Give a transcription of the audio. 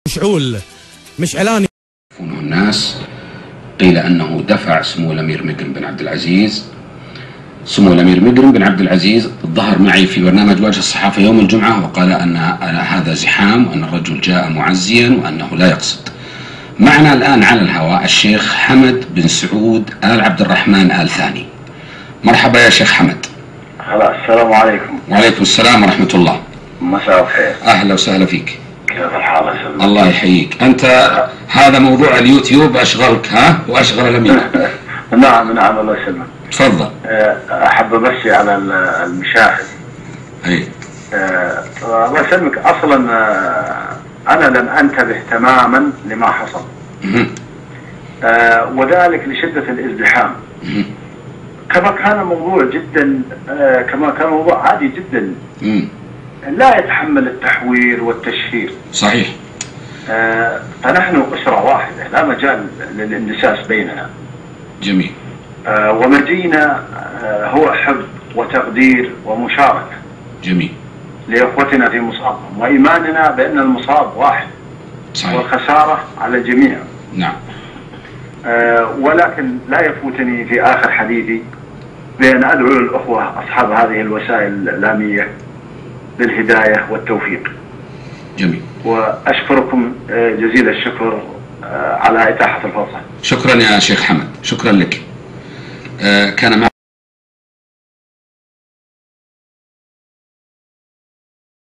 مشعول مش اعلاني. الناس قيل انه دفع سمو الامير مقرن بن عبد العزيز. سمو الامير مقرن بن عبد العزيز ظهر معي في برنامج وجه الصحافه يوم الجمعه وقال ان هذا زحام وان الرجل جاء معزيا وانه لا يقصد. معنا الان على الهواء الشيخ حمد بن سعود آل عبد الرحمن آل ثاني. مرحبا يا شيخ حمد. خلاص، السلام عليكم. وعليكم السلام ورحمه الله. مساء الخير. اهلا وسهلا فيك. كيف الحال يا سيدنا؟ الله يحييك. انت هذا موضوع اليوتيوب اشغلك ها واشغل الامير. نعم الله يسلمك. تفضل. احب امسي على المشاهد. اي. الله يسلمك. اصلا انا لم انتبه تماما لما حصل. وذلك لشده الازدحام. كما كان موضوع جدا كما كان موضوع عادي جدا. لا يتحمل التحوير والتشهير. صحيح. فنحن أسرة واحدة، لا مجال للاندساس بيننا. جميل. ومجينا هو حب وتقدير ومشاركة. جميل. لإخوتنا في مصابهم، وإيماننا بأن المصاب واحد. صحيح. والخسارة على الجميع. نعم. ولكن لا يفوتني في آخر حديثي بأن أدعو الأخوة أصحاب هذه الوسائل الإعلامية بالهداية والتوفيق. جميل. وأشكركم جزيل الشكر على إتاحة الفرصة. شكرا يا شيخ حمد، شكرا لك. كان